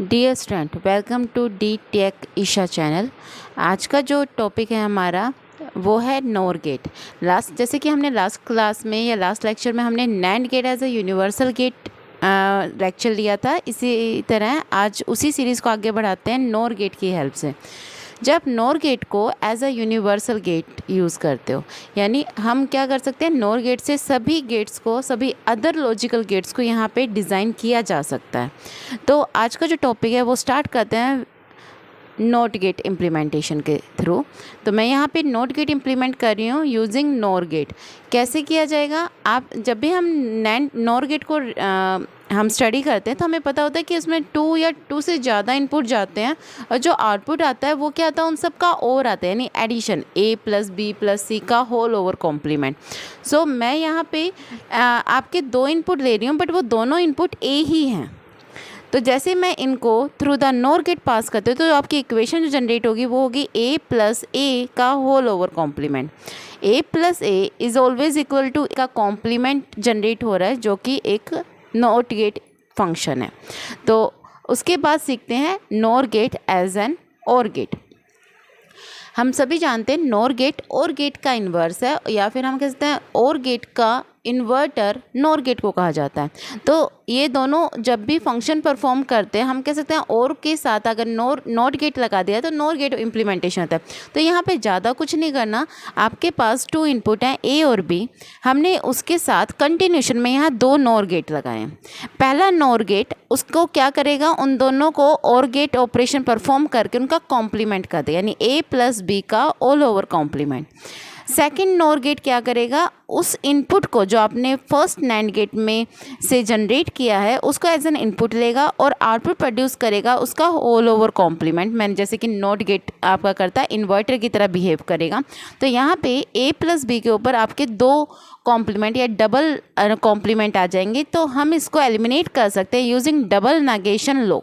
Dear student, welcome to the tech Isha channel. आज का जो टॉपिक है हमारा वो है नोर गेट। जैसे कि हमने लास्ट क्लास में या लास्ट लेक्चर में हमने NAND gate as a universal gate lecture लिया था। इसी तरह आज उसी सीरीज़ को आगे बढ़ाते हैं नोर गेट की हेल्प से। जब नोर गेट को as a universal gate use करते हो, यानी हम क्या कर सकते हैं, नोर गेट से सभी गेट्स को, सभी अदर लॉजिकल गेट्स को यहाँ पे डिज़ाइन किया जा सकता है। तो आज का जो टॉपिक है वो स्टार्ट करते हैं नोट गेट इम्प्लीमेंटेशन के थ्रू। तो मैं यहाँ पे नोट गेट इम्प्लीमेंट कर रही हूँ यूजिंग नोर गेट। कैसे किया जाएगा, आप जब भी हम नोर गेट को हम स्टडी करते हैं तो हमें पता होता है कि उसमें 2 या 2 से ज़्यादा इनपुट जाते हैं और जो आउटपुट आता है वो क्या आता है, उन सब का और आता है, यानी एडिशन a + b + c का होल ओवर कॉम्प्लीमेंट। सो मैं यहाँ पे आपके 2 इनपुट ले रही हूँ, बट वो दोनों इनपुट a ही हैं। तो जैसे मैं इनको थ्रू द नोर गेट पास करते हो तो आपकी इक्वेशन जो जनरेट होगी वो होगी a + a का whole over complement. a + a is always equal to का कॉम्प्लीमेंट जनरेट हो रहा है, जो कि एक नोट गेट फंक्शन है। तो उसके बाद सीखते हैं नोर गेट एज एन और गेट। हम सभी जानते हैं नोर गेट और गेट का इन्वर्स है, या फिर हम कहते हैं और गेट का इन्वर्टर नोर गेट को कहा जाता है। तो ये दोनों जब भी फंक्शन परफॉर्म करते हैं, हम कह सकते हैं और के साथ अगर नोट गेट लगा दिया तो नोर गेट इम्प्लीमेंटेशन होता है। तो यहाँ पे ज़्यादा कुछ नहीं करना, आपके पास 2 इनपुट हैं a और b, हमने उसके साथ कंटिन्यूशन में यहाँ 2 नोर गेट लगाए हैं। पहला नोर गेट उसको क्या करेगा, उन दोनों को और गेट ऑपरेशन परफॉर्म करके उनका कॉम्प्लीमेंट कर दे, यानी a + b का all over complement. Second NOR gate क्या करेगा, उस इनपुट को जो आपने फर्स्ट नैंड गेट में से जनरेट किया है उसको एज एन इनपुट लेगा और आउटपुट प्रोड्यूस करेगा उसका ऑल ओवर कॉम्प्लीमेंट। मैंने जैसे कि नोट गेट आपका करता है इन्वर्टर की तरह बिहेव करेगा। तो यहाँ पे a + b के ऊपर आपके 2 कॉम्प्लीमेंट या डबल कॉम्प्लीमेंट आ जाएंगे। तो हम इसको एलिमिनेट कर सकते हैं using double negation law.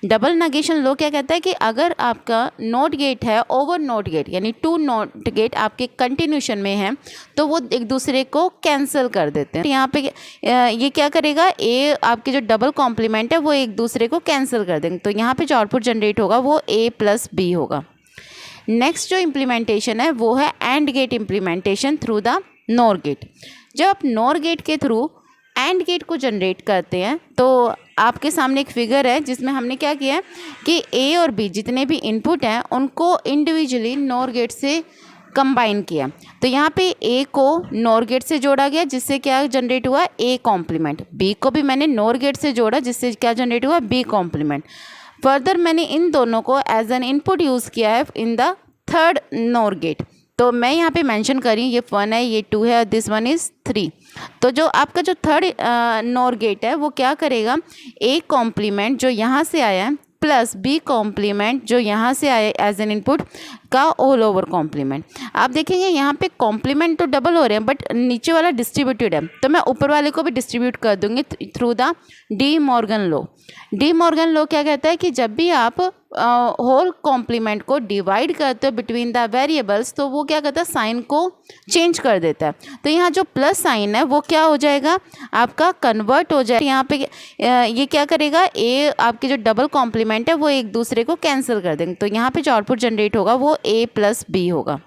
Double negation law क्या कहता है कि अगर आपका नोट गेट है ओवर नोट गेट, यानी 2 नोट गेट आपके कंटिन्यूशन में हैं, तो वो एक दूसरे को कैंसिल कर देते हैं। तो यहाँ पे ये क्या करेगा, ए आपके जो डबल कॉम्प्लीमेंट है वो एक दूसरे को कैंसिल कर देंगे। तो यहाँ पे जो आउटपुट जनरेट होगा वो a + b होगा। नेक्स्ट जो इम्प्लीमेंटेशन है वो है AND gate implementation through the NOR gate. जब आप नोर गेट के थ्रू एंड गेट को जनरेट करते हैं तो आपके सामने एक फिगर है जिसमें हमने क्या किया है कि a और b जितने भी इनपुट हैं उनको इंडिविजुअली नोर गेट से कंबाइन किया। तो यहाँ पे a को नोर गेट से जोड़ा गया जिससे क्या जनरेट हुआ, a कॉम्प्लीमेंट। b को भी मैंने नोर गेट से जोड़ा जिससे क्या जनरेट हुआ, b कॉम्प्लीमेंट। फर्दर मैंने इन दोनों को एज एन इनपुट यूज़ किया है in the third NOR gate. तो मैं यहाँ पे मेंशन करी, ये 1 है, ये 2 है और दिस 1 इज़ 3। तो जो आपका जो थर्ड नोर गेट है वो क्या करेगा, a कॉम्प्लीमेंट जो यहाँ से आया है प्लस b कॉम्प्लीमेंट जो यहाँ से आया एज एन इनपुट का ऑल ओवर कॉम्प्लीमेंट। आप देखेंगे यहाँ पे कॉम्प्लीमेंट तो डबल हो रहे हैं बट नीचे वाला डिस्ट्रीब्यूटेड है, तो मैं ऊपर वाले को भी डिस्ट्रीब्यूट कर दूंगी through the de Morgan law. De Morgan law क्या कहता है कि जब भी आप होल कॉम्प्लीमेंट को डिवाइड करते हो बिटवीन द वेरिएबल्स तो वो क्या करता है, साइन को चेंज कर देता है। तो यहाँ जो प्लस साइन है वो क्या हो जाएगा, आपका कन्वर्ट हो जाएगा। यहाँ पे ये क्या करेगा, ए आपके जो डबल कॉम्प्लीमेंट है वो एक दूसरे को कैंसिल कर देंगे। तो यहाँ पे जो आउटपुट जनरेट होगा वो a + b होगा।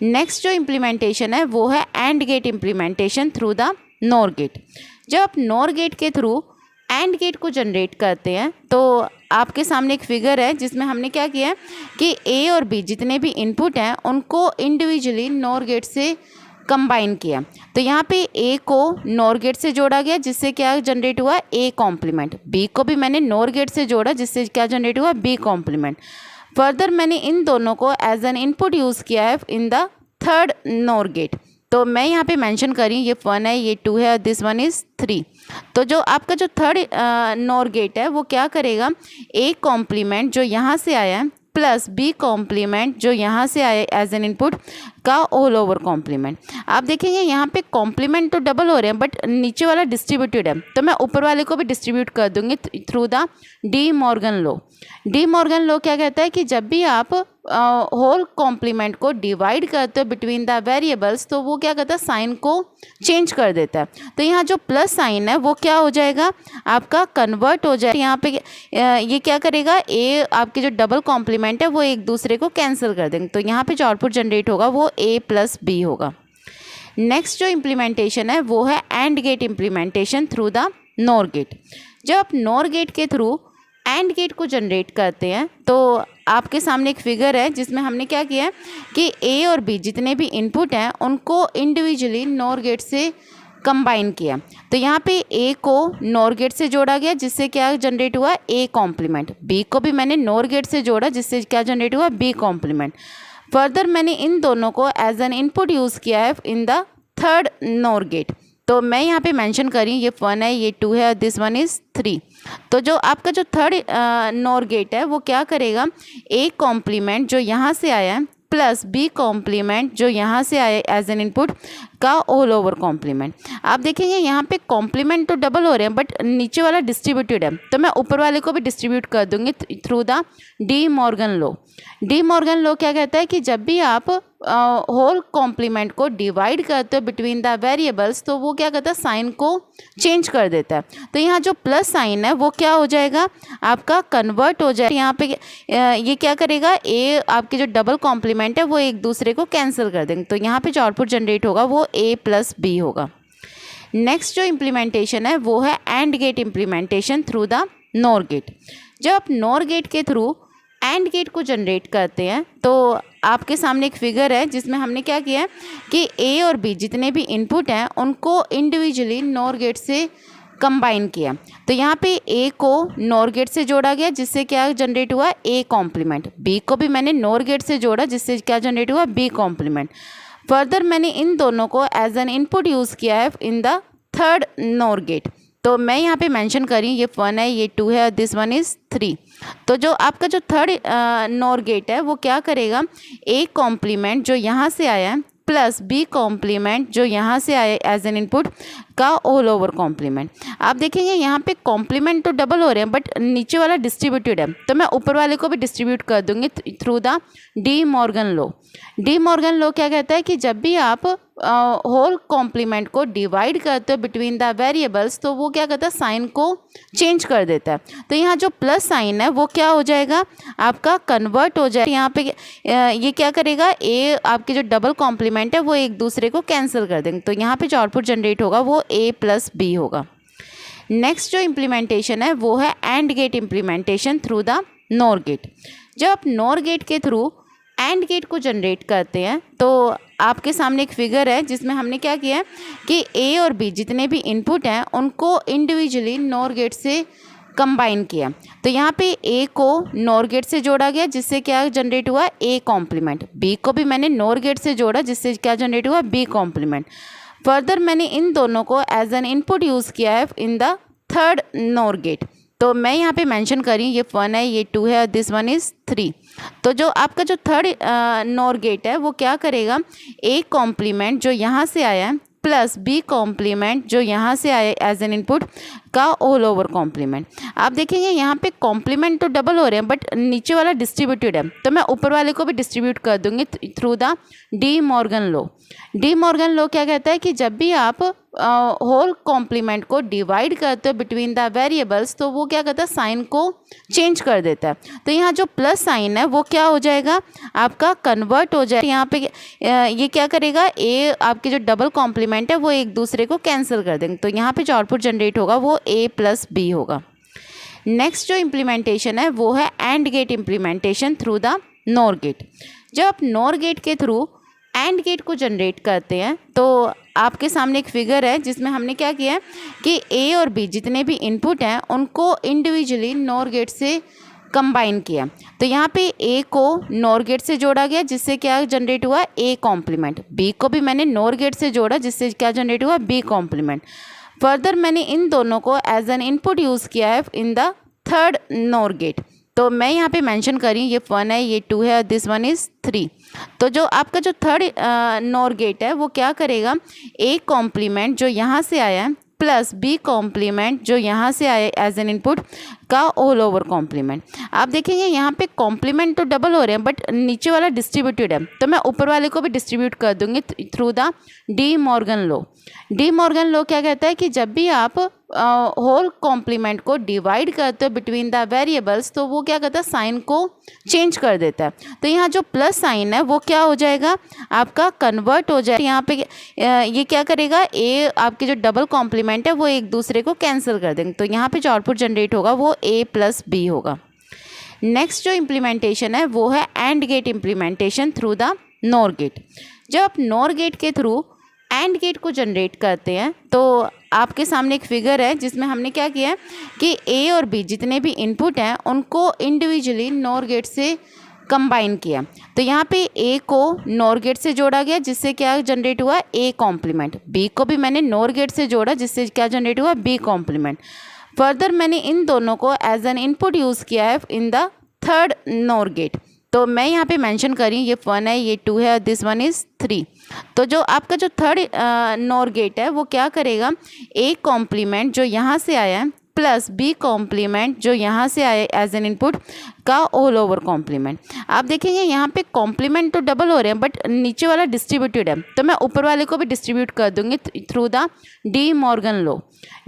नेक्स्ट जो इम्प्लीमेंटेशन है वो है AND gate implementation through the NOR gate. जब आप नोर गेट के थ्रू एंड गेट को जनरेट करते हैं तो आपके सामने एक फिगर है जिसमें हमने क्या किया है कि a और b जितने भी इनपुट हैं उनको इंडिविजुअली नोर गेट से कंबाइन किया। तो यहाँ पे a को नोर गेट से जोड़ा गया जिससे क्या जनरेट हुआ, a कॉम्प्लीमेंट। b को भी मैंने नोर गेट से जोड़ा जिससे क्या जनरेट हुआ, b कॉम्प्लीमेंट। फर्दर मैंने इन दोनों को एज एन इनपुट यूज़ किया है in the third NOR gate. तो मैं यहाँ पे मेंशन करी, ये 1 है, ये 2 है और दिस 1 इज़ 3। तो जो आपका जो थर्ड नोर गेट है वो क्या करेगा, a कॉम्प्लीमेंट जो यहाँ से आया है प्लस b कॉम्प्लीमेंट जो यहाँ से आया एज एन इनपुट का होल ओवर कॉम्प्लीमेंट। आप देखेंगे यहाँ पे कॉम्प्लीमेंट तो डबल हो रहे हैं बट नीचे वाला डिस्ट्रीब्यूटेड है, तो मैं ऊपर वाले को भी डिस्ट्रीब्यूट कर दूंगी through the de Morgan law. De Morgan law क्या कहता है कि जब भी आप होल कॉम्प्लीमेंट को डिवाइड करते हो बिटवीन द वेरिएबल्स, तो वो क्या करता है, साइन को चेंज कर देता है। तो यहाँ जो प्लस साइन है वो क्या हो जाएगा, आपका कन्वर्ट हो जाएगा। यहाँ पे ये क्या करेगा, ए आपके जो डबल कॉम्प्लीमेंट है वो एक दूसरे को कैंसिल कर देंगे, तो यहाँ पे जो आउटपुट जनरेट होगा वो ए प्लस बी होगा। नेक्स्ट जो इम्प्लीमेंटेशन है वो है AND gate implementation through the NOR gate. जब आप नॉर गेट के थ्रू एंड गेट को जनरेट करते हैं, तो आपके सामने एक फिगर है जिसमें हमने क्या किया है कि ए और बी जितने भी इनपुट हैं उनको इंडिविजुअली नॉर गेट से कंबाइन किया। तो यहाँ पे ए को नॉर गेट से जोड़ा गया जिससे क्या जनरेट हुआ, ए कॉम्प्लीमेंट। बी को भी मैंने नॉर गेट से जोड़ा जिससे क्या जनरेट हुआ, बी कॉम्प्लीमेंट। फर्दर मैंने इन दोनों को एज एन इनपुट यूज़ किया है in the third NOR gate. तो मैं यहाँ पे मेंशन करी, ये 1 है, ये 2 है और दिस वन इज़ 3। तो जो आपका जो थर्ड नॉर गेट है वो क्या करेगा, ए कॉम्प्लीमेंट जो यहाँ से आया है प्लस बी कॉम्प्लीमेंट जो यहाँ से आया एज एन इनपुट का होल ओवर कॉम्प्लीमेंट। आप देखेंगे यहाँ पे कॉम्प्लीमेंट तो डबल हो रहे हैं बट नीचे वाला डिस्ट्रीब्यूटेड है, तो मैं ऊपर वाले को भी डिस्ट्रीब्यूट कर दूंगी through the de Morgan law. De Morgan law क्या कहता है कि जब भी आप होल कॉम्प्लीमेंट को डिवाइड करते हो बिटवीन द वेरिएबल्स, तो वो क्या करता है, साइन को चेंज कर देता है। तो यहाँ जो प्लस साइन है वो क्या हो जाएगा, आपका कन्वर्ट हो जाएगा। यहाँ पे ये क्या करेगा, ए आपके जो डबल कॉम्प्लीमेंट है वो एक दूसरे को कैंसिल कर देंगे, तो यहाँ पे जो आउटपुट जनरेट होगा वो ए प्लस बी होगा। नेक्स्ट जो इम्प्लीमेंटेशन है वो है AND gate implementation through the NOR gate. जब आप नॉर गेट के थ्रू एंड गेट को जनरेट करते हैं, तो आपके सामने एक फिगर है जिसमें हमने क्या किया है कि ए और बी जितने भी इनपुट हैं उनको इंडिविजुअली नॉर गेट से कंबाइन किया। तो यहाँ पे ए को नॉर गेट से जोड़ा गया जिससे क्या जनरेट हुआ, ए कॉम्प्लीमेंट। बी को भी मैंने नॉर गेट से जोड़ा जिससे क्या जनरेट हुआ, बी कॉम्प्लीमेंट। फर्दर मैंने इन दोनों को एज एन इनपुट यूज़ किया है in the third NOR gate. तो मैं यहाँ पे मेंशन करी, ये 1 है, ये 2 है और दिस वन इज़ 3। तो जो आपका जो थर्ड नॉर गेट है वो क्या करेगा, ए कॉम्प्लीमेंट जो यहाँ से आया है प्लस बी कॉम्प्लीमेंट जो यहाँ से आया एज एन इनपुट का होल ओवर कॉम्प्लीमेंट। आप देखेंगे यहाँ पे कॉम्प्लीमेंट तो डबल हो रहे हैं बट नीचे वाला डिस्ट्रीब्यूटेड है, तो मैं ऊपर वाले को भी डिस्ट्रीब्यूट कर दूंगी through the de Morgan law. De Morgan law क्या कहता है कि जब भी आप होल कॉम्प्लीमेंट को डिवाइड करते हो बिटवीन द वेरिएबल्स, तो वो क्या करता है, साइन को चेंज कर देता है। तो यहाँ जो प्लस साइन है वो क्या हो जाएगा, आपका कन्वर्ट हो जाएगा। यहाँ पे ये क्या करेगा, ए आपके जो डबल कॉम्प्लीमेंट है वो एक दूसरे को कैंसिल कर देंगे, तो यहाँ पे जो आउटपुट जनरेट होगा वो ए प्लस बी होगा। नेक्स्ट जो इम्प्लीमेंटेशन है वो है AND gate implementation through the NOR gate. जब आप नॉर गेट के थ्रू एंड गेट को जनरेट करते हैं, तो आपके सामने एक फिगर है जिसमें हमने क्या किया है कि ए और बी जितने भी इनपुट हैं उनको इंडिविजुअली नॉर गेट से कंबाइन किया। तो यहाँ पे ए को नॉर गेट से जोड़ा गया जिससे क्या जनरेट हुआ, ए कॉम्प्लीमेंट। बी को भी मैंने नॉर गेट से जोड़ा जिससे क्या जनरेट हुआ, बी कॉम्प्लीमेंट। फर्दर मैंने इन दोनों को एज एन इनपुट यूज़ किया है in the third NOR gate. तो मैं यहाँ पे मेंशन करी, ये 1 है, ये 2 है और दिस वन इज़ 3। तो जो आपका जो थर्ड नॉर गेट है वो क्या करेगा, ए कॉम्प्लीमेंट जो यहाँ से आया है प्लस बी कॉम्प्लीमेंट जो यहाँ से आया एज एन इनपुट का होल ओवर कॉम्प्लीमेंट। आप देखेंगे यहाँ पे कॉम्प्लीमेंट तो डबल हो रहे हैं बट नीचे वाला डिस्ट्रीब्यूटेड है, तो मैं ऊपर वाले को भी डिस्ट्रीब्यूट कर दूंगी through the de Morgan law. De Morgan law क्या कहता है कि जब भी आप होल कॉम्प्लीमेंट को डिवाइड करते हो बिटवीन द वेरिएबल्स, तो वो क्या करता है, साइन को चेंज कर देता है। तो यहाँ जो प्लस साइन है वो क्या हो जाएगा, आपका कन्वर्ट हो जाएगा। यहाँ पे ये क्या करेगा, ए आपके जो डबल कॉम्प्लीमेंट है वो एक दूसरे को कैंसिल कर देंगे, तो यहाँ पे जो आउटपुट जनरेट होगा वो ए प्लस बी होगा। नेक्स्ट जो इम्प्लीमेंटेशन है वो है AND gate implementation through the NOR gate. जब आप नॉर गेट के थ्रू एंड गेट को जनरेट करते हैं, तो आपके सामने एक फिगर है जिसमें हमने क्या किया है कि ए और बी जितने भी इनपुट हैं उनको इंडिविजुअली नॉर गेट से कंबाइन किया। तो यहाँ पे ए को नॉर गेट से जोड़ा गया जिससे क्या जनरेट हुआ, ए कॉम्प्लीमेंट। बी को भी मैंने नॉर गेट से जोड़ा जिससे क्या जनरेट हुआ, बी कॉम्प्लीमेंट। फर्दर मैंने इन दोनों को एज एन इनपुट यूज़ किया है in the third NOR gate. तो मैं यहाँ पे मेंशन करी ये 1 है, ये 2 है और दिस वन इज़ 3। तो जो आपका जो थर्ड नॉर गेट है वो क्या करेगा, ए कॉम्प्लीमेंट जो यहाँ से आया है प्लस बी कॉम्प्लीमेंट जो यहाँ से आया एज एन इनपुट का ऑल ओवर कॉम्प्लीमेंट। आप देखेंगे यहाँ पे कॉम्प्लीमेंट तो डबल हो रहे हैं बट नीचे वाला डिस्ट्रीब्यूटेड है, तो मैं ऊपर वाले को भी डिस्ट्रीब्यूट कर दूंगी through the de Morgan law. De Morgan law क्या कहता है कि जब भी आप होल कॉम्प्लीमेंट को डिवाइड करते हो बिटवीन द वेरिएबल्स तो वो क्या करता है, साइन को चेंज कर देता है। तो यहाँ जो प्लस साइन है वो क्या हो जाएगा, आपका कन्वर्ट हो जाएगा। यहाँ पे ये क्या करेगा, ए आपके जो डबल कॉम्प्लीमेंट है वो एक दूसरे को कैंसिल कर देंगे, तो यहाँ पे जो आउटपुट जनरेट होगा वो ए प्लस बी होगा। नेक्स्ट जो इम्प्लीमेंटेशन है वो है AND gate implementation through the NOR gate. जब आप नॉर गेट के थ्रू एंड गेट को जनरेट करते हैं तो आपके सामने एक फिगर है जिसमें हमने क्या किया है कि ए और बी जितने भी इनपुट हैं उनको इंडिविजुअली नॉर गेट से कंबाइन किया। तो यहाँ पे ए को नॉर गेट से जोड़ा गया जिससे क्या जनरेट हुआ, ए कॉम्प्लीमेंट। बी को भी मैंने नॉर गेट से जोड़ा जिससे क्या जनरेट हुआ, बी कॉम्प्लीमेंट। फर्दर मैंने इन दोनों को एज एन इनपुट यूज़ किया है in the third NOR gate. तो मैं यहाँ पे मेंशन करी ये 1 है, ये 2 है और दिस वन इज़ 3। तो जो आपका जो थर्ड नॉर गेट है वो क्या करेगा, ए कॉम्प्लीमेंट जो यहाँ से आया है प्लस बी कॉम्प्लीमेंट जो यहाँ से आया एज एन इनपुट का ऑल ओवर कॉम्प्लीमेंट। आप देखेंगे यहाँ पे कॉम्प्लीमेंट तो डबल हो रहे हैं बट नीचे वाला डिस्ट्रीब्यूटेड है, तो मैं ऊपर वाले को भी डिस्ट्रीब्यूट कर दूंगी through the de Morgan law.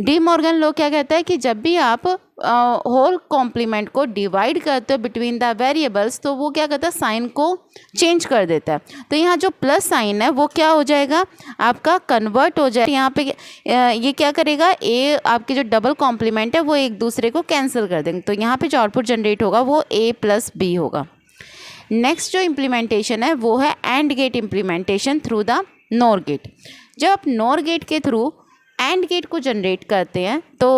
De Morgan law क्या कहता है कि जब भी आप होल कॉम्प्लीमेंट को डिवाइड करते हो बिटवीन द वेरिएबल्स तो वो क्या करता है, साइन को चेंज कर देता है। तो यहाँ जो प्लस साइन है वो क्या हो जाएगा, आपका कन्वर्ट हो जाएगा। यहाँ पे ये क्या करेगा, ए आपके जो डबल कॉम्प्लीमेंट है वो एक दूसरे को कैंसिल कर देंगे, तो यहाँ पे जो आउटपुट जनरेट होगा वो ए प्लस बी होगा। नेक्स्ट जो इम्प्लीमेंटेशन है वो है AND gate implementation through the NOR gate. जब आप नॉर गेट के थ्रू एंड गेट को जनरेट करते हैं तो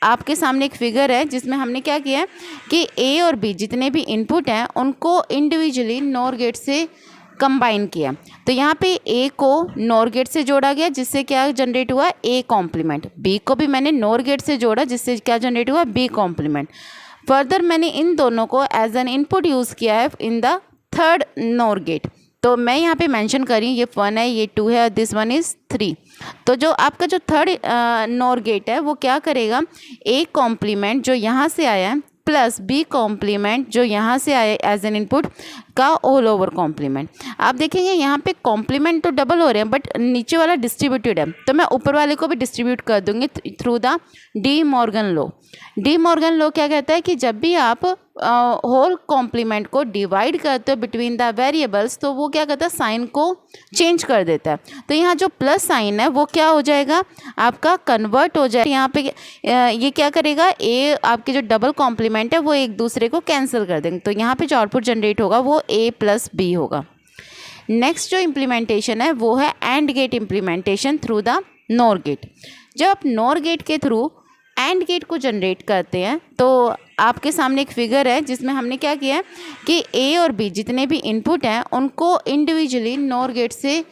आपके सामने एक फिगर है जिसमें हमने क्या किया है कि ए और बी जितने भी इनपुट हैं उनको इंडिविजुअली नॉर गेट से कंबाइन किया। तो यहाँ पे ए को नॉर गेट से जोड़ा गया जिससे क्या जनरेट हुआ, ए कॉम्प्लीमेंट। बी को भी मैंने नॉर गेट से जोड़ा जिससे क्या जनरेट हुआ, बी कॉम्प्लीमेंट। फर्दर मैंने इन दोनों को एज एन इनपुट यूज़ किया है in the third NOR gate. तो मैं यहाँ पे मेंशन करी ये 1 है, ये 2 है और दिस वन इज़ 3। तो जो आपका जो थर्ड नॉर गेट है वो क्या करेगा, ए कॉम्प्लीमेंट जो यहाँ से आया है प्लस बी कॉम्प्लीमेंट जो यहाँ से आया एज एन इनपुट का ऑल ओवर कॉम्प्लीमेंट। आप देखेंगे यहाँ पे कॉम्प्लीमेंट तो डबल हो रहे हैं बट नीचे वाला डिस्ट्रीब्यूटेड है, तो मैं ऊपर वाले को भी डिस्ट्रीब्यूट कर दूंगी through the de Morgan law. De Morgan law क्या कहता है कि जब भी आप होल कॉम्प्लीमेंट को डिवाइड करते हो बिटवीन द वेरिएबल्स तो वो क्या करता है, साइन को चेंज कर देता है। तो यहाँ जो प्लस साइन है वो क्या हो जाएगा, आपका कन्वर्ट हो जाएगा। यहाँ पे ये क्या करेगा, ए आपके जो डबल कॉम्प्लीमेंट है वो एक दूसरे को कैंसिल कर देंगे, तो यहाँ पे जो आउटपुट जनरेट होगा वो ए प्लस बी होगा। नेक्स्ट जो इम्प्लीमेंटेशन है वो है AND gate implementation through the NOR gate. जब आप नॉर गेट के थ्रू एंड गेट को जनरेट करते हैं तो आपके सामने एक फिगर है जिसमें हमने क्या किया है कि ए और बी जितने भी इनपुट हैं उनको इंडिविजुअली नॉर गेट से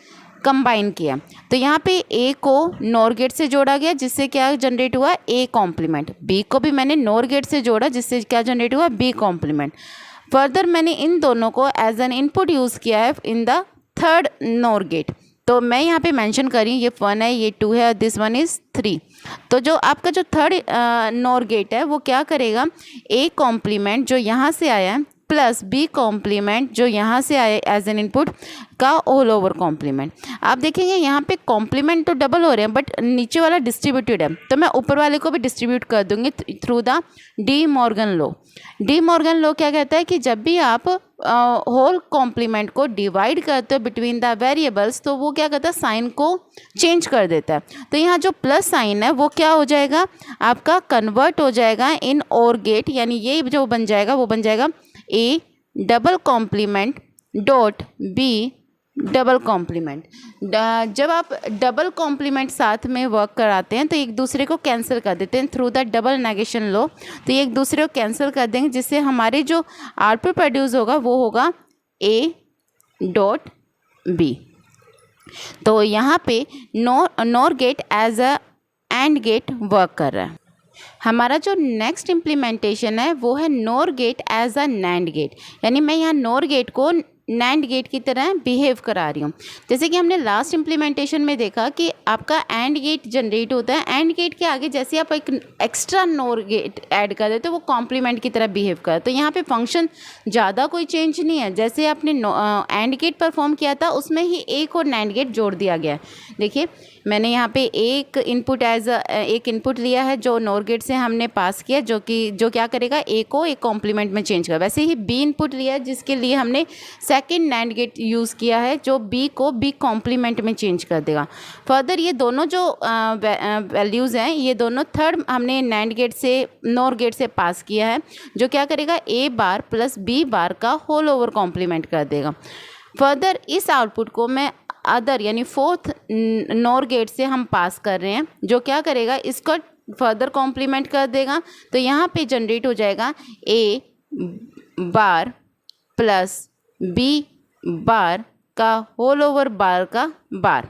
कंबाइन किया। तो यहाँ पे ए को नॉर गेट से जोड़ा गया जिससे क्या जनरेट हुआ, ए कॉम्प्लीमेंट। बी को भी मैंने नॉर गेट से जोड़ा जिससे क्या जनरेट हुआ, बी कॉम्प्लीमेंट। फर्दर मैंने इन दोनों को एज एन इनपुट यूज़ किया है in the third NOR gate. तो मैं यहाँ पे मेंशन करी ये 1 है, ये 2 है और दिस वन इज़ 3। तो जो आपका जो थर्ड नॉर गेट है वो क्या करेगा, ए कॉम्प्लीमेंट जो यहाँ से आया है प्लस बी कॉम्प्लीमेंट जो यहाँ से आया एज एन इनपुट का ऑल ओवर कॉम्प्लीमेंट। आप देखेंगे यहाँ पे कॉम्प्लीमेंट तो डबल हो रहे हैं बट नीचे वाला डिस्ट्रीब्यूटेड है, तो मैं ऊपर वाले को भी डिस्ट्रीब्यूट कर दूंगी through the de Morgan law. De Morgan law क्या कहता है कि जब भी आप होल कॉम्प्लीमेंट को डिवाइड करते हो बिटवीन द वेरिएबल्स तो वो क्या करता है, साइन को चेंज कर देता है। तो यहाँ जो प्लस साइन है वो क्या हो जाएगा, आपका कन्वर्ट हो जाएगा इन और गेट, यानी ये जो बन जाएगा वो बन जाएगा A double complement dot B double complement. जब आप डबल कॉम्प्लीमेंट साथ में वर्क कराते हैं तो एक दूसरे को कैंसिल कर देते हैं through the double negation law. तो ये एक दूसरे को कैंसिल कर देंगे जिससे हमारे जो आउटपुट प्रोड्यूस होगा वो होगा ए डॉट बी। तो यहाँ पे NOR gate as a AND gate work कर रहा है। हमारा जो नेक्स्ट इम्प्लीमेंटेशन है वो है NOR gate as a NAND gate, यानी मैं यहाँ नोर गेट को नैंड गेट की तरह बिहेव करा रही हूँ। जैसे कि हमने लास्ट इम्प्लीमेंटेशन में देखा कि आपका एंड गेट जनरेट होता है, एंड गेट के आगे जैसे आप एक एक्स्ट्रा नोर गेट ऐड कर देते हो वो कॉम्प्लीमेंट की तरह बिहेव कर, तो यहाँ पे फंक्शन ज़्यादा कोई चेंज नहीं है। जैसे आपने एंड गेट परफॉर्म किया था उसमें ही एक और नैंड गेट जोड़ दिया गया है। देखिए मैंने यहाँ पे एक इनपुट लिया है जो नोर गेट से हमने पास किया, जो क्या करेगा ए को एक कॉम्प्लीमेंट में चेंज कर। वैसे ही बी इनपुट लिया है जिसके लिए हमने सेकंड नैंड गेट यूज़ किया है जो बी को बी कॉम्प्लीमेंट में चेंज कर देगा। फर्दर ये दोनों जो वैल्यूज़ हैं ये दोनों थर्ड हमने नैंड गेट से नोर गेट से पास किया है, जो क्या करेगा ए बार प्लस बी बार का होल ओवर कॉम्प्लीमेंट कर देगा। फर्दर इस आउटपुट को मैं अदर यानी फोर्थ नोर गेट से हम पास कर रहे हैं, जो क्या करेगा इसको फर्दर कॉम्प्लीमेंट कर देगा। तो यहाँ पे जनरेट हो जाएगा ए बार प्लस बी बार का होल ओवर बार का बार,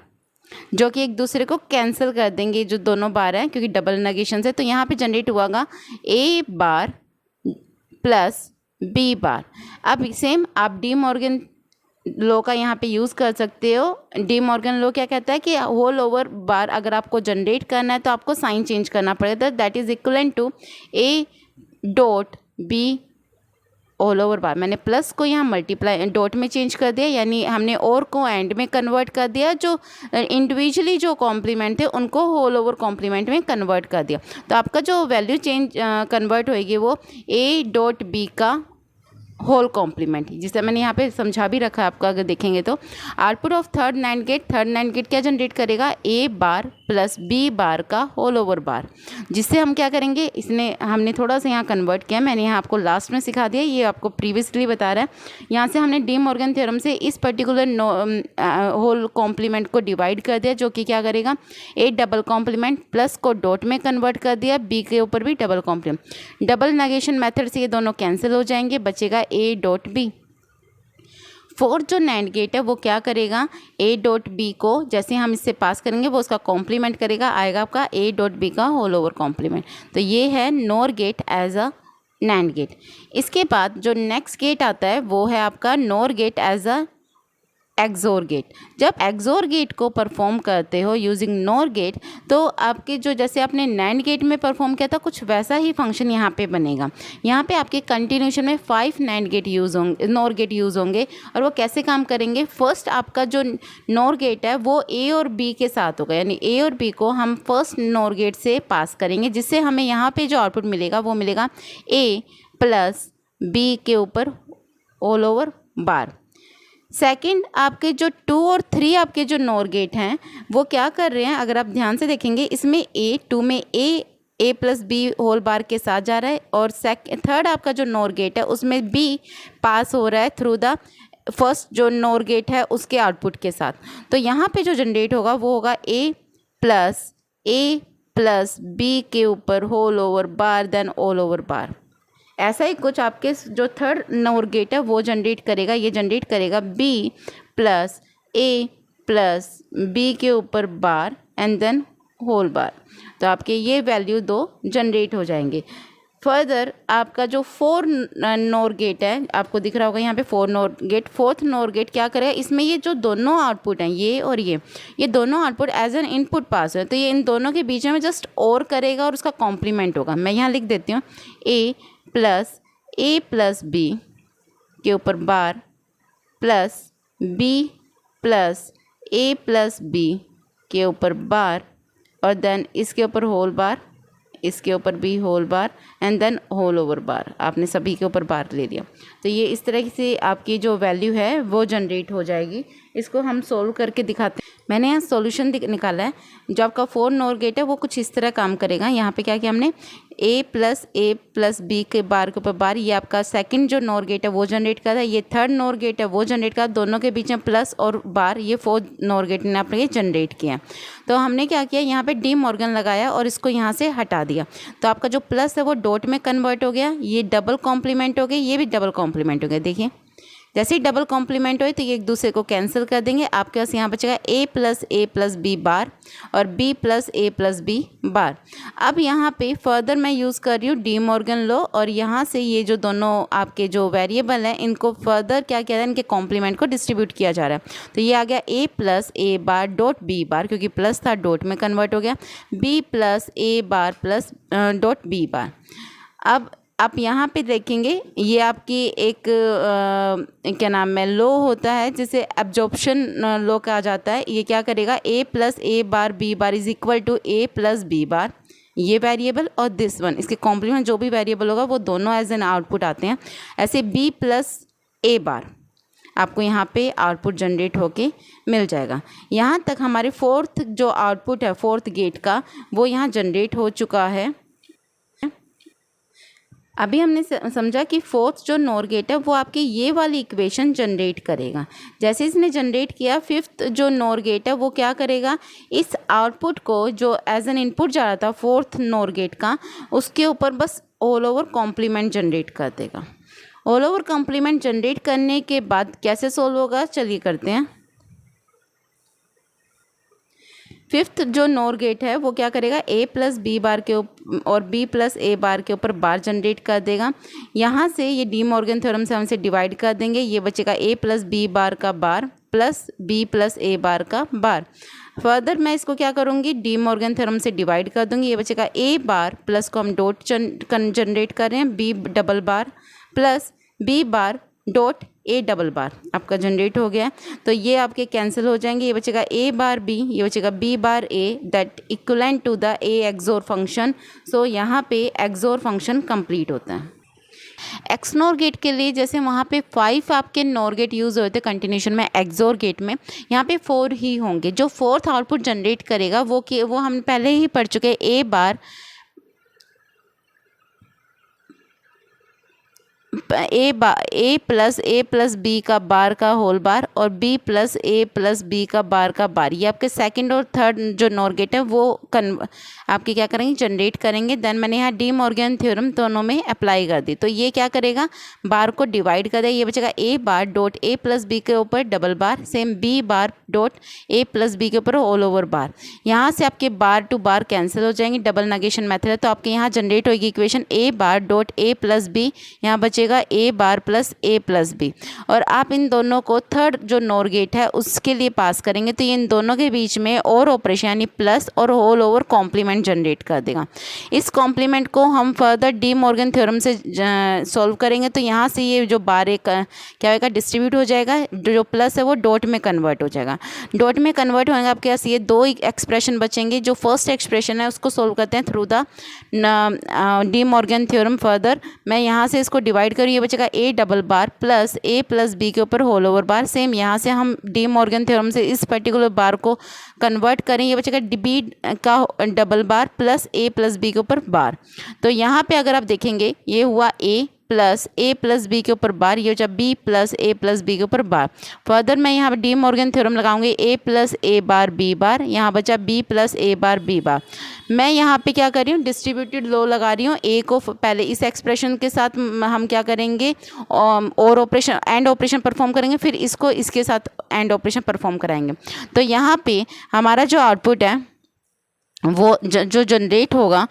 जो कि एक दूसरे को कैंसिल कर देंगे जो दोनों बार हैं क्योंकि डबल नेगेशन से। तो यहाँ पे जनरेट हुआ ए बार प्लस बी बार। अब सेम आप डी मॉर्गन लॉ का यहाँ पे यूज़ कर सकते हो। डी मॉर्गन लॉ क्या कहता है कि होल ओवर बार अगर आपको जनरेट करना है तो आपको साइन चेंज करना पड़ेगा, that is equivalent to A dot B all over bar. मैंने प्लस को यहाँ मल्टीप्लाई डॉट में चेंज कर दिया, यानी हमने और को एंड में कन्वर्ट कर दिया, जो इंडिविजुअली जो कॉम्प्लीमेंट थे उनको होल ओवर कॉम्प्लीमेंट में कन्वर्ट कर दिया। तो आपका जो वैल्यू चेंज कन्वर्ट होएगी वो ए डॉट बी का होल कॉम्प्लीमेंट, जिसे मैंने यहाँ पे समझा भी रखा है आपका अगर देखेंगे तो। Output of third NAND gate क्या जनरेट करेगा ए बार प्लस बी बार का होल ओवर बार, जिससे हम क्या करेंगे हमने थोड़ा सा यहाँ कन्वर्ट किया, मैंने यहाँ आपको लास्ट में सिखा दिया, ये आपको प्रीवियसली बता रहा है। यहाँ से हमने डी मॉर्गन थ्योरम से इस पर्टिकुलर होल कॉम्प्लीमेंट को डिवाइड कर दिया, जो कि क्या करेगा ए डबल कॉम्प्लीमेंट प्लस को डॉट में कन्वर्ट कर दिया, बी के ऊपर भी double complement. Double negation method से ये दोनों कैंसिल हो जाएंगे, बचेगा ए डॉट बी। फोर्थ जो नैंड गेट है वो क्या करेगा ए डॉट बी को जैसे हम इससे पास करेंगे वो उसका कॉम्प्लीमेंट करेगा, आएगा आपका ए डॉट बी का होल ओवर कॉम्प्लीमेंट। तो ये है NOR gate as a NAND gate. इसके बाद जो नेक्स्ट गेट आता है वो है आपका NOR gate as a XOR gate. जब एक्सोर गेट को परफॉर्म करते हो यूजिंग नोर गेट तो आपके जो जैसे आपने नैंड गेट में परफॉर्म किया था कुछ वैसा ही फंक्शन यहाँ पे बनेगा। यहाँ पे आपके कंटिन्यूशन में 5 नैंड गेट यूज़ होंगे, नोर गेट यूज़ होंगे। और वो कैसे काम करेंगे, फर्स्ट आपका जो नोर गेट है वो ए और बी के साथ होगा, यानी ए और बी को हम फर्स्ट नोर गेट से पास करेंगे, जिससे हमें यहाँ पर जो आउटपुट मिलेगा वो मिलेगा ए प्लस बी के ऊपर ऑल ओवर बार। सेकंड आपके जो 2 और 3 आपके जो नोर गेट हैं वो क्या कर रहे हैं, अगर आप ध्यान से देखेंगे इसमें ए 2 में ए प्लस बी होल बार के साथ जा रहा है, और थर्ड आपका जो नोर गेट है उसमें बी पास हो रहा है थ्रू द फर्स्ट जो नोर गेट है उसके आउटपुट के साथ। तो यहाँ पे जो जनरेट होगा वो होगा ए प्लस बी के ऊपर होल ओवर बार देन ऑल ओवर बार। ऐसा ही कुछ आपके जो थर्ड नोर गेट है वो जनरेट करेगा, ये जनरेट करेगा B plus A plus B के ऊपर बार एंड देन होल बार। तो आपके ये वैल्यू 2 जनरेट हो जाएंगे। फर्दर आपका जो 4 नोर गेट है आपको दिख रहा होगा यहाँ पे 4 NOR gate. Fourth NOR gate क्या करेगा, इसमें ये जो दोनों आउटपुट हैं ये और ये दोनों आउटपुट एज एन इनपुट पास है, तो ये इन दोनों के बीच में जस्ट और करेगा और उसका कॉम्प्लीमेंट होगा। मैं यहाँ लिख देती हूँ ए प्लस बी के ऊपर बार plus B plus A plus B के ऊपर बार, और देन इसके ऊपर होल बार, इसके ऊपर भी whole bar and then whole over bar. आपने सभी के ऊपर बार ले लिया। तो ये इस तरह से आपकी जो वैल्यू है वो जनरेट हो जाएगी। इसको हम सोल्व करके दिखाते हैं। मैंने यहाँ सॉल्यूशन निकाला है। जो आपका 4 नोर गेट है वो कुछ इस तरह काम करेगा। यहाँ पे क्या किया हमने ए प्लस बी के बार के ऊपर बार, ये आपका सेकंड जो नोर गेट है वो जनरेट कर रहा है, ये थर्ड नोर गेट है वो जनरेट कर, दोनों के बीच में प्लस और बार, ये 4 नोर गेट ने आपने जनरेट किया। तो हमने क्या किया, यहाँ पे डी मॉर्गन लगाया और इसको यहाँ से हटा दिया। तो आपका जो प्लस है वो डॉट में कन्वर्ट हो गया, ये डबल कॉम्प्लीमेंट हो गया, ये भी डबल कॉम्प्लीमेंट हो गया। देखिए जैसे ही डबल कॉम्प्लीमेंट हो तो ये एक दूसरे को कैंसिल कर देंगे। आपके पास यहाँ बचेगा a प्लस बी बार और b plus a plus B bar. अब यहाँ पे फर्दर मैं यूज़ कर रही हूँ डी मॉर्गन लॉ, और यहाँ से ये जो दोनों आपके जो वेरिएबल हैं इनको फर्दर क्या किया जाए, इनके कॉम्प्लीमेंट को डिस्ट्रीब्यूट किया जा रहा है। तो ये आ गया a plus A bar dot B bar, क्योंकि प्लस था डॉट में कन्वर्ट हो गया, b plus A bar plus dot B bar. अब आप यहाँ पे देखेंगे ये आपकी एक क्या नाम है लो होता है जिसे एब्जॉर्प्शन लो कहा जाता है। ये क्या करेगा, a plus A bar B bar is equal to a plus B bar, ये वेरिएबल और दिस वन, इसके कॉम्प्लीमेंट जो भी वेरिएबल होगा वो दोनों एज एन आउटपुट आते हैं। ऐसे b प्लस ए बार आपको यहाँ पे आउटपुट जनरेट होके मिल जाएगा। यहाँ तक हमारे फोर्थ जो आउटपुट है फोर्थ गेट का वो यहाँ जनरेट हो चुका है। अभी हमने समझा कि फोर्थ जो नॉर गेट है वो आपकी ये वाली इक्वेशन जनरेट करेगा। जैसे इसने जनरेट किया, फिफ्थ जो नॉर गेट है वो क्या करेगा, इस आउटपुट को जो एज एन इनपुट जा रहा था फोर्थ नॉर गेट का, उसके ऊपर बस ऑल ओवर कॉम्प्लीमेंट जनरेट कर देगा। ऑल ओवर कॉम्प्लीमेंट जनरेट करने के बाद कैसे सोल्व होगा, चलिए करते हैं। फिफ्थ जो नॉर गेट है वो क्या करेगा, a प्लस बी बार के और b प्लस ए बार के ऊपर बार जनरेट कर देगा। यहाँ से ये डी मॉर्गन थ्योरम से हम इसे डिवाइड कर देंगे, ये बचेगा a प्लस बी बार का बार प्लस b प्लस ए बार का बार। फर्दर मैं इसको क्या करूँगी, डी मॉर्गन थ्योरम से डिवाइड कर दूँगी, ये बचेगा a बार प्लस को हम डॉट जनरेट कर रहे हैं b double bar plus b bar dot A double bar आपका जनरेट हो गया। तो ये आपके कैंसिल हो जाएंगे, ये बचेगा a बार b, ये बचेगा b bar a, that equivalent to the a XOR function. So यहाँ पे एक्सोर फंक्शन कंप्लीट होता है। एक्स नॉर गेट के लिए जैसे वहाँ पे 5 आपके नॉर गेट यूज़ होते हैं कंटिन्यूशन में, एक्सोर गेट में यहाँ पे 4 ही होंगे। जो फोर्थ आउटपुट जनरेट करेगा वो हम पहले ही पढ़ चुके हैं, ए प्लस बी का बार का होल बार और b plus A plus B का बार का बार। ये आपके सेकंड और थर्ड जो नॉर गेट है वो आपके क्या करेंगे, जनरेट करेंगे। देन मैंने यहाँ डी मॉर्गन थ्योरम दोनों में अप्लाई कर दी, तो ये क्या करेगा, बार को डिवाइड कर देगा, ये बचेगा a bar dot A plus B के ऊपर double bar, same b bar dot A plus B के ऊपर ऑल ओवर बार। यहाँ से आपके बार टू बार कैंसिल हो जाएंगे, डबल नेगेशन मेथड है, तो आपके यहाँ जनरेट होगी equation a bar dot A plus B, यहाँ बचेगा a bar plus A plus B. और आप इन दोनों को थर्ड जो नॉर गेट है उसके लिए पास करेंगे, तो ये इन दोनों के बीच में और ऑपरेशन यानी प्लस और होल ओवर कॉम्प्लीमेंट जनरेट कर देगा। इस कॉम्प्लीमेंट को हम फर्दर डी मॉर्गन थ्योरम से सॉल्व करेंगे, तो यहाँ से ये जो बार एक क्या होगा, डिस्ट्रीब्यूट हो जाएगा, जो प्लस है वो डॉट में कन्वर्ट हो जाएगा। डॉट में कन्वर्ट होएगा, आपके पास ये दो एक्सप्रेशन बचेंगे। जो फर्स्ट एक्सप्रेशन है उसको सोल्व करते हैं through the de Morgan theorem. Further मैं यहाँ से इसको डिवाइड करूँ, ये बचेगा a double bar plus A plus B के ऊपर होल ओवर बार। सेम यहाँ से हम डी मॉर्गन थ्योरम से इस पर्टिकुलर बार को कन्वर्ट करें, ये बचेगा b का double bar plus A plus B के ऊपर बार। तो यहाँ पे अगर आप देखेंगे ये हुआ a plus A plus B के ऊपर बार, ये हो जाए b plus A plus B के ऊपर बार। फर्दर मैं यहाँ पर डी मॉर्गन थ्योरम लगाऊंगी, a plus A bar B bar, यहाँ बचा b plus A bar B bar. मैं यहाँ पे क्या कर रही हूँ, डिस्ट्रीब्यूटेड लो लगा रही हूँ। a को पहले इस एक्सप्रेशन के साथ हम क्या करेंगे, और ऑपरेशन एंड ऑपरेशन परफॉर्म करेंगे, फिर इसको इसके साथ एंड ऑपरेशन परफॉर्म कराएंगे। तो यहाँ पे हमारा जो आउटपुट है वो जो जनरेट होगा,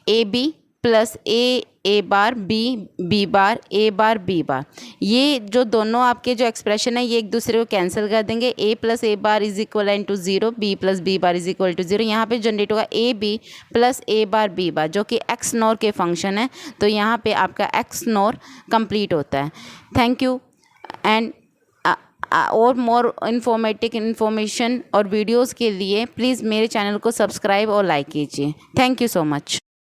A B plus A bar B bar A bar B bar. ये जो दोनों आपके जो एक्सप्रेशन है ये एक दूसरे को कैंसिल कर देंगे। a plus A bar is equal to 0, b plus B bar is equal to 0। यहाँ पे जनरेट होगा a b plus A bar B bar, जो कि एक्स नॉर के फंक्शन है। तो यहाँ पे आपका एक्स नॉर कंप्लीट होता है। Thank you. एंड और मोर इन्फॉर्मेशन और वीडियोज़ के लिए प्लीज़ मेरे चैनल को सब्सक्राइब और लाइक कीजिए। Thank you so much.